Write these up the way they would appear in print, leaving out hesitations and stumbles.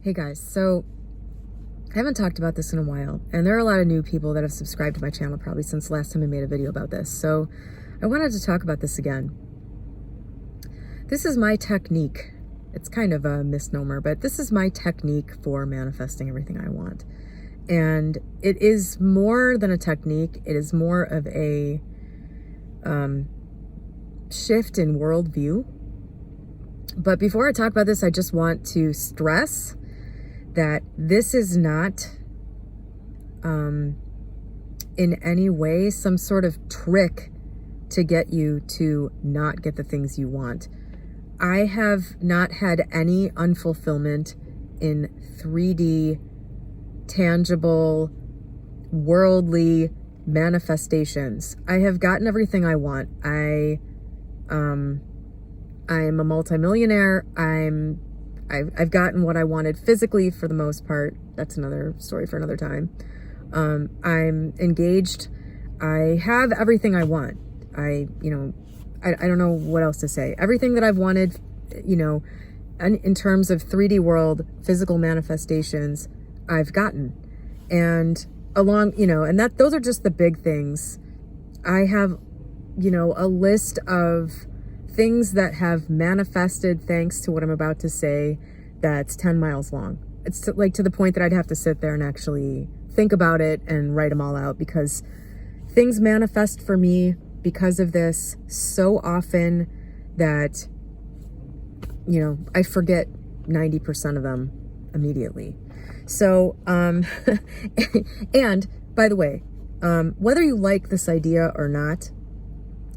Hey guys, so I haven't talked about this in a while, and there are a lot of new people that have subscribed to my channel probably since the last time I made a video about this, so I wanted to talk about this again. This is my technique. It's kind of a misnomer, but this is my technique for manifesting everything I want. And it is more than a technique. It is more of a shift in worldview. But before I talk about this, I just want to stress that this is not in any way some sort of trick to get you to not get the things you want. I have not had any unfulfillment in 3D, tangible, worldly manifestations. I have gotten everything I want. I'm a multimillionaire. I've gotten what I wanted physically for the most part. That's another story for another time. I'm engaged. I have everything I want. I don't know what else to say. Everything that I've wanted, in terms of 3D world, physical manifestations, I've gotten. And those are just the big things. I have, a list of things that have manifested thanks to what I'm about to say that's 10 miles long. It's to the point that I'd have to sit there and actually think about it and write them all out, because things manifest for me because of this so often that, I forget 90% of them immediately. So, and by the way, whether you like this idea or not,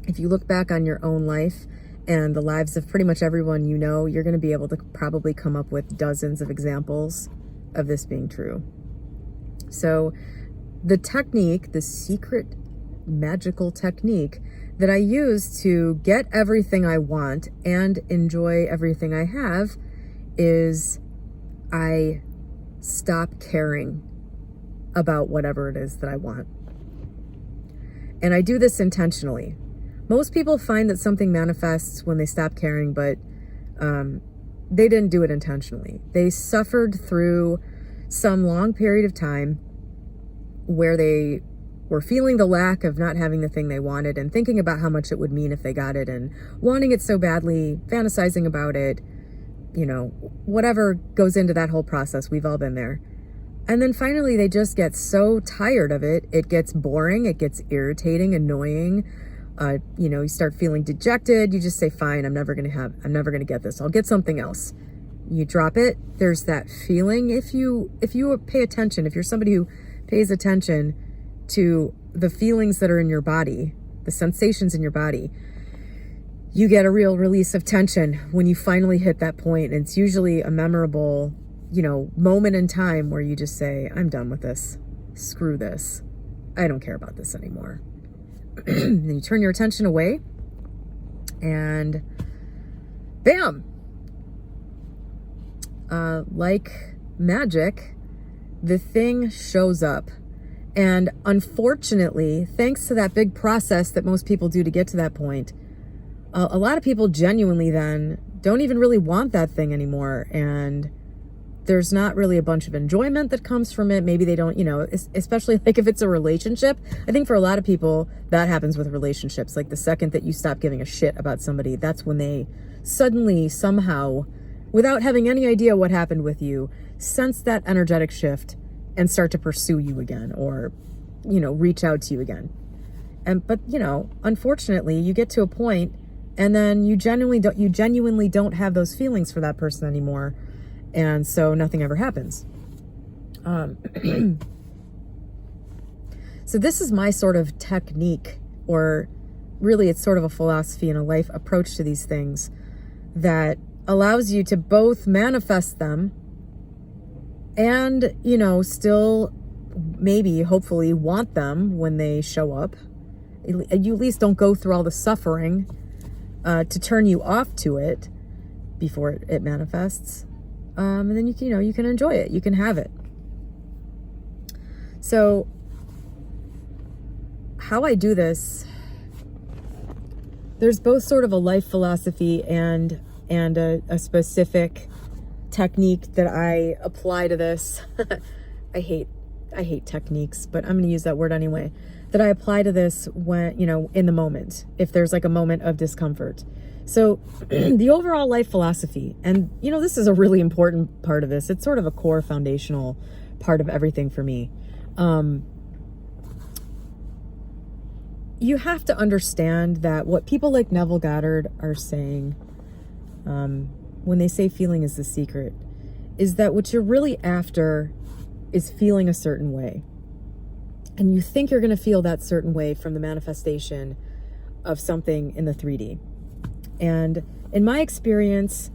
if you look back on your own life and the lives of pretty much everyone you know, you're going to be able to probably come up with dozens of examples of this being true. So the technique, the secret magical technique that I use to get everything I want and enjoy everything I have is I stop caring about whatever it is that I want. And I do this intentionally. Most people find that something manifests when they stop caring, but they didn't do it intentionally. They suffered through some long period of time where they were feeling the lack of not having the thing they wanted and thinking about how much it would mean if they got it and wanting it so badly, fantasizing about it, whatever goes into that whole process. We've all been there. And then finally they just get so tired of it. It gets boring. It gets irritating, annoying. You start feeling dejected. You just say, fine, I'm never going to get this. I'll get something else. You drop it. There's that feeling. If you pay attention, if you're somebody who pays attention to the feelings that are in your body, the sensations in your body, you get a real release of tension when you finally hit that point. And it's usually a memorable, moment in time where you just say, I'm done with this. Screw this. I don't care about this anymore. Then you turn your attention away and bam, like magic, the thing shows up. And unfortunately, thanks to that big process that most people do to get to that point, a lot of people genuinely then don't even really want that thing anymore. And there's not really a bunch of enjoyment that comes from it. Maybe they don't, especially like if it's a relationship. I think for a lot of people that happens with relationships. Like the second that you stop giving a shit about somebody, that's when they suddenly somehow, without having any idea what happened with you, sense that energetic shift and start to pursue you again, or, reach out to you again. But unfortunately you get to a point and then you genuinely don't have those feelings for that person anymore. And so nothing ever happens. So this is my sort of technique, or really it's sort of a philosophy and a life approach to these things that allows you to both manifest them and, still maybe, hopefully want them when they show up. You at least don't go through all the suffering to turn you off to it before it manifests. And then you can enjoy it. You can have it. So how I do this, there's both sort of a life philosophy and a specific technique that I apply to this, I hate techniques, but I'm going to use that word anyway, that I apply to this when, in the moment, if there's like a moment of discomfort. So the overall life philosophy, and this is a really important part of this. It's sort of a core foundational part of everything for me. You have to understand that what people like Neville Goddard are saying, when they say feeling is the secret, is that what you're really after is feeling a certain way. And you think you're going to feel that certain way from the manifestation of something in the 3D. And in my experience,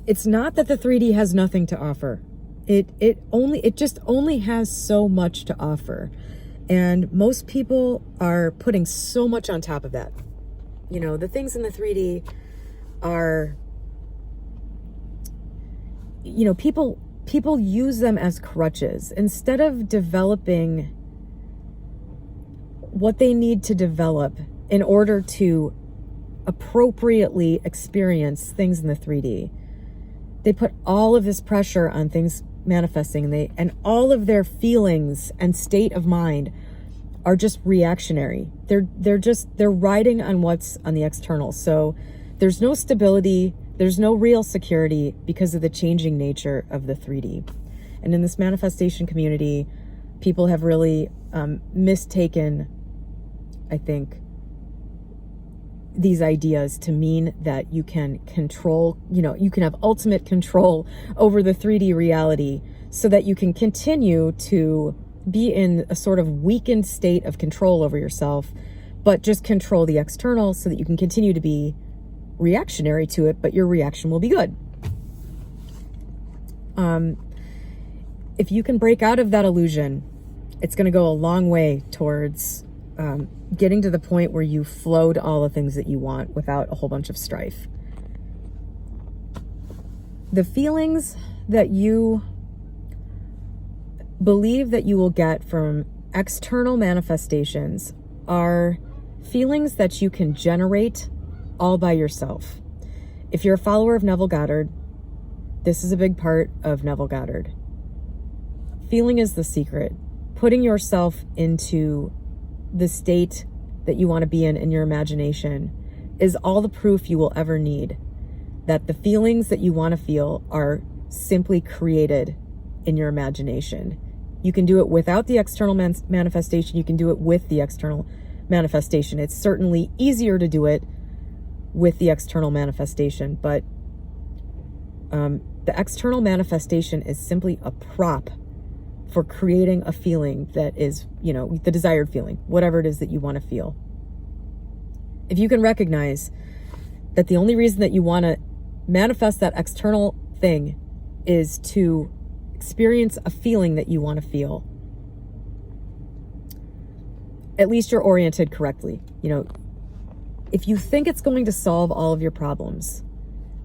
it's not that the 3D has nothing to offer. It just only has so much to offer. And most people are putting so much on top of that. The things in the 3D are, people use them as crutches instead of developing what they need to develop in order to appropriately experience things in the 3D. They put all of this pressure on things manifesting, and all of their feelings and state of mind are just reactionary. They're riding on what's on the external. So there's no stability, there's no real security because of the changing nature of the 3D. And in this manifestation community, people have really mistaken, I think, these ideas to mean that you can control, you can have ultimate control over the 3D reality so that you can continue to be in a sort of weakened state of control over yourself, but just control the external so that you can continue to be reactionary to it, but your reaction will be good. If you can break out of that illusion, it's going to go a long way towards getting to the point where you flowed all the things that you want without a whole bunch of strife. The feelings that you believe that you will get from external manifestations are feelings that you can generate all by yourself. If you're a follower of Neville Goddard, this is a big part of Neville Goddard. Feeling is the secret. Putting yourself into the state that you want to be in your imagination is all the proof you will ever need that the feelings that you want to feel are simply created in your imagination. You can do it without the external manifestation. You can do it with the external manifestation. It's certainly easier to do it with the external manifestation, but the external manifestation is simply a prop for creating a feeling that is, the desired feeling, whatever it is that you want to feel. If you can recognize that the only reason that you want to manifest that external thing is to experience a feeling that you want to feel, at least you're oriented correctly. If you think it's going to solve all of your problems,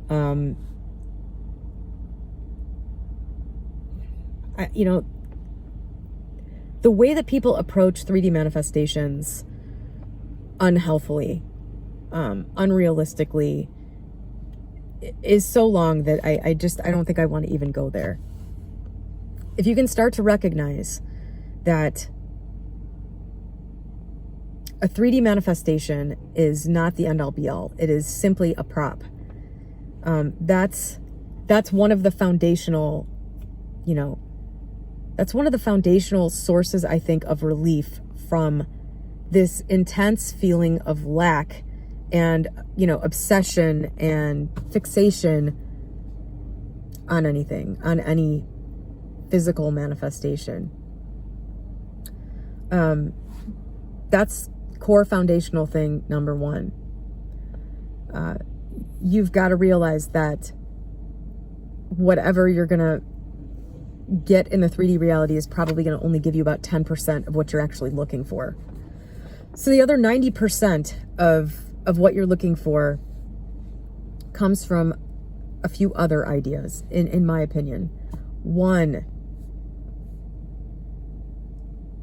the way that people approach 3D manifestations unhealthily, unrealistically, is so long that I don't think I want to even go there. If you can start to recognize that a 3D manifestation is not the end-all be-all, it is simply a prop. That's one of the foundational, that's one of the foundational sources, I think, of relief from this intense feeling of lack and, obsession and fixation on anything, on any physical manifestation. That's core foundational thing number one. You've got to realize that whatever you're going to get in the 3D reality is probably going to only give you about 10% of what you're actually looking for. So the other 90% of what you're looking for comes from a few other ideas, in my opinion. One,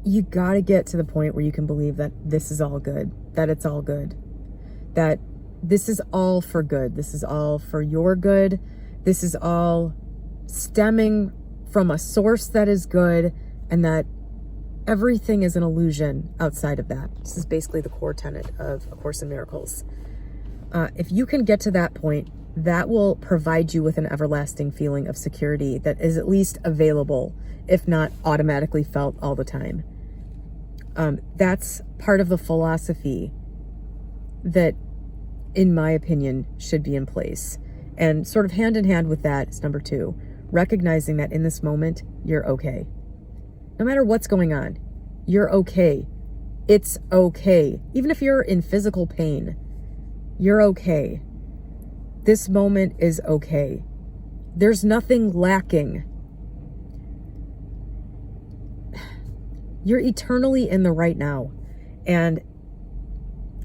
you got to get to the point where you can believe that this is all good, that it's all good, that this is all for good. This is all for your good. This is all stemming from a source that is good, and that everything is an illusion outside of that. This is basically the core tenet of A Course in Miracles. If you can get to that point, that will provide you with an everlasting feeling of security that is at least available, if not automatically felt all the time. That's part of the philosophy that, in my opinion, should be in place. And sort of hand in hand with that is number 2, recognizing that in this moment, you're okay. No matter what's going on, you're okay. It's okay. Even if you're in physical pain, you're okay. This moment is okay. There's nothing lacking. You're eternally in the right now. And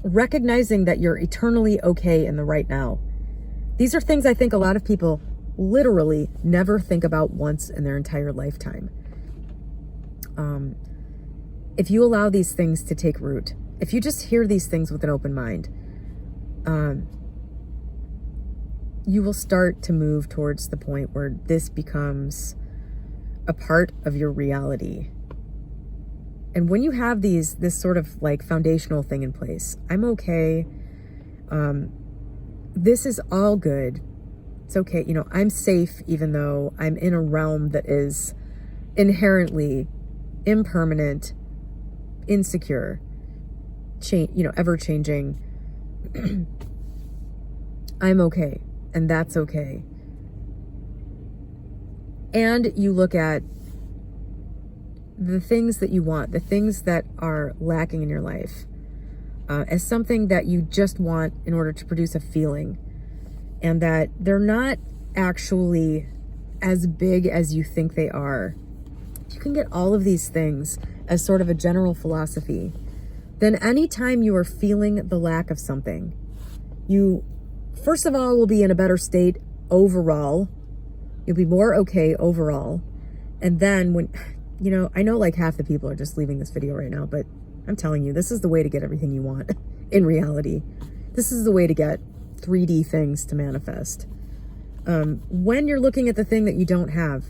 recognizing that you're eternally okay in the right now. These are things I think a lot of people literally never think about once in their entire lifetime. If you allow these things to take root, if you just hear these things with an open mind, you will start to move towards the point where this becomes a part of your reality. And when you have this sort of like foundational thing in place, I'm okay. This is all good. It's okay. You know, I'm safe, even though I'm in a realm that is inherently impermanent, insecure, ever changing. I'm okay. And that's okay. And you look at the things that you want, the things that are lacking in your life, as something that you just want in order to produce a feeling, and that they're not actually as big as you think they are. If you can get all of these things as sort of a general philosophy, then anytime you are feeling the lack of something, you, first of all, will be in a better state overall. You'll be more okay overall. And then when, I know like half the people are just leaving this video right now, but I'm telling you, this is the way to get everything you want in reality. This is the way to get 3D things to manifest. When you're looking at the thing that you don't have,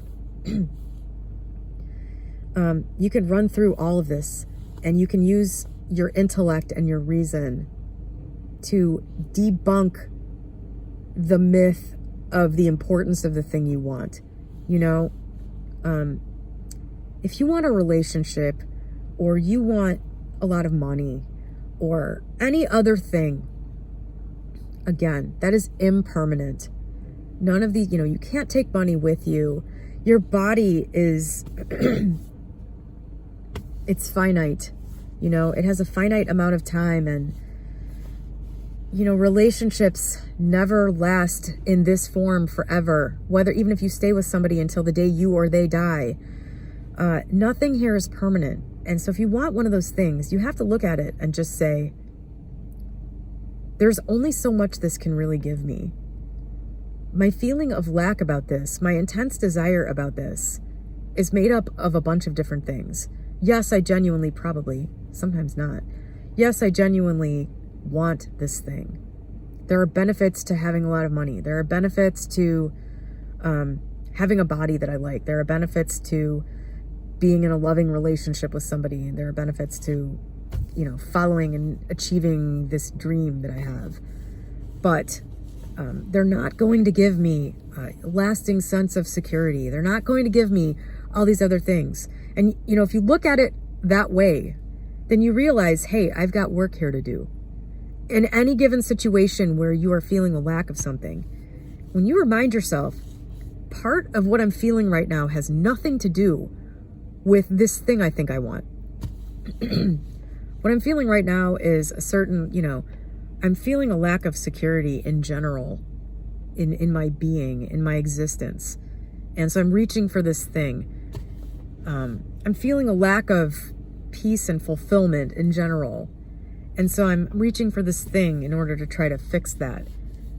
you can run through all of this, and you can use your intellect and your reason to debunk the myth of the importance of the thing you want. If you want a relationship, or you want a lot of money, or any other thing, again, that is impermanent. None of these, you can't take money with you. Your body is, it's finite. It has a finite amount of time, and, relationships never last in this form forever. Even if you stay with somebody until the day you or they die, nothing here is permanent. And so if you want one of those things, you have to look at it and just say, there's only so much this can really give me. My feeling of lack about this, my intense desire about this, is made up of a bunch of different things. Yes, I genuinely, probably, sometimes not. Yes, I genuinely want this thing. There are benefits to having a lot of money. There are benefits to having a body that I like. There are benefits to being in a loving relationship with somebody. And there are benefits to, following and achieving this dream that I have. But they're not going to give me a lasting sense of security. They're not going to give me all these other things. And, if you look at it that way, then you realize, hey, I've got work here to do. In any given situation where you are feeling a lack of something, when you remind yourself, part of what I'm feeling right now has nothing to do with this thing I think I want. What I'm feeling right now is a certain, I'm feeling a lack of security in general, in my being, in my existence. And so I'm reaching for this thing. I'm feeling a lack of peace and fulfillment in general. And so I'm reaching for this thing in order to try to fix that.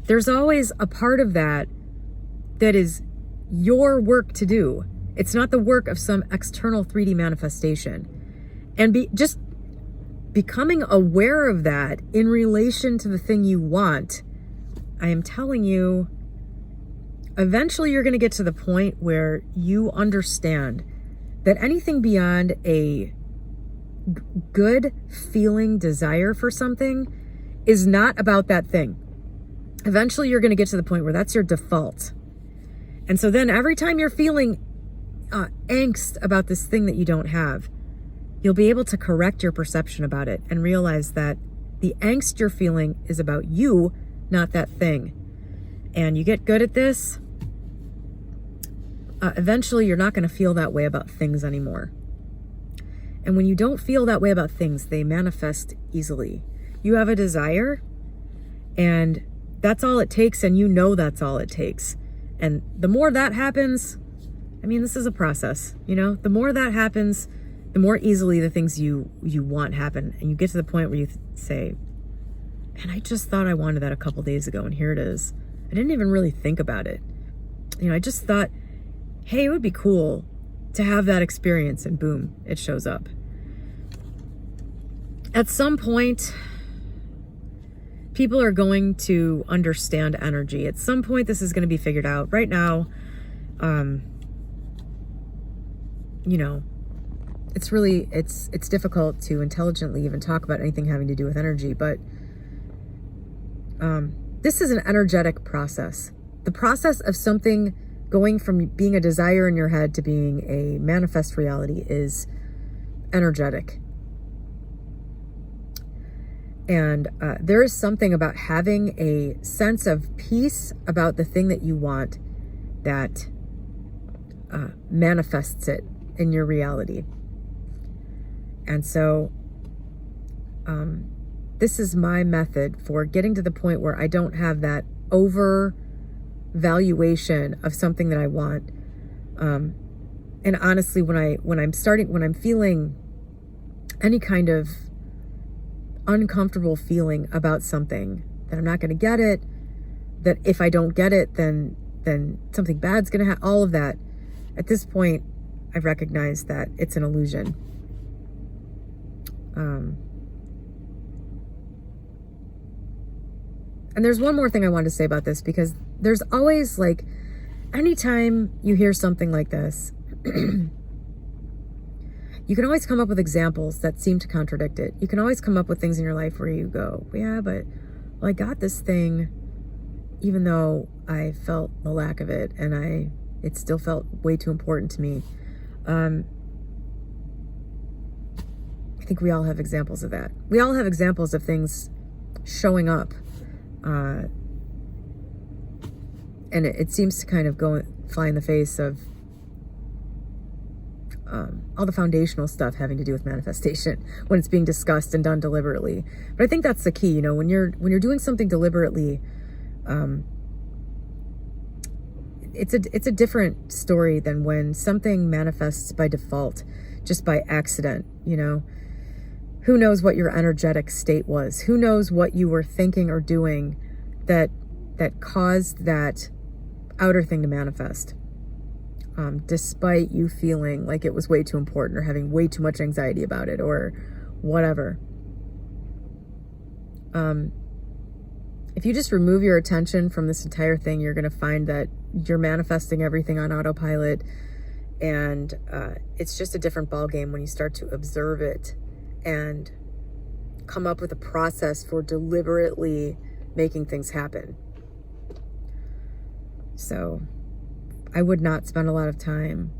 There's always a part of that that is your work to do. It's not the work of some external 3D manifestation. And just becoming aware of that in relation to the thing you want, I am telling you, eventually you're going to get to the point where you understand that anything beyond a good feeling desire for something is not about that thing. Eventually you're going to get to the point where that's your default. And so then every time you're feeling angst about this thing that you don't have, you'll be able to correct your perception about it and realize that the angst you're feeling is about you, not that thing. And you get good at this, eventually you're not going to feel that way about things anymore. And when you don't feel that way about things, they manifest easily. You have a desire, and that's all it takes, and you know that's all it takes. And the more that happens, I mean, this is a process, you know? The more that happens, the more easily the things you want happen. And you get to the point where you say, and I just thought I wanted that a couple days ago, and here it is. I didn't even really think about it. You know, I just thought, hey, it would be cool to have that experience, and boom, it shows up. At some point, people are going to understand energy. At some point, this is going to be figured out. Right now, you know, it's difficult to intelligently even talk about anything having to do with energy, but this is an energetic process. The process of something going from being a desire in your head to being a manifest reality is energetic. And there is something about having a sense of peace about the thing that you want that manifests it in your reality. And so this is my method for getting to the point where I don't have that over valuation of something that I want. And honestly, when I'm feeling any kind of uncomfortable feeling about something, that I'm not going to get it, that if I don't get it, then something bad's going to happen, all of that. At this point, I've recognized that it's an illusion. And there's one more thing I wanted to say about this, because there's always, like, anytime you hear something like this, you can always come up with examples that seem to contradict it. You can always come up with things in your life where you go, yeah, but well, I got this thing even though I felt the lack of it, and it still felt way too important to me. I think we all have examples of that. We all have examples of things showing up, and it seems to kind of fly in the face of all the foundational stuff having to do with manifestation when it's being discussed and done deliberately. But I think that's the key. You know, when you're doing something deliberately, it's a different story than when something manifests by default, just by accident. You know, who knows what your energetic state was? Who knows what you were thinking or doing that caused that outer thing to manifest? Despite you feeling like it was way too important or having way too much anxiety about it or whatever. If you just remove your attention from this entire thing, you're going to find that you're manifesting everything on autopilot, and it's just a different ballgame when you start to observe it and come up with a process for deliberately making things happen. So I would not spend a lot of time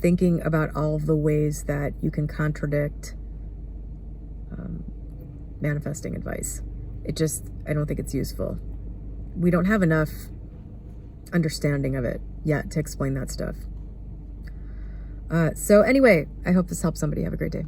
thinking about all of the ways that you can contradict manifesting advice. I don't think it's useful. We don't have enough understanding of it yet to explain that stuff. So anyway, I hope this helps somebody. Have a great day.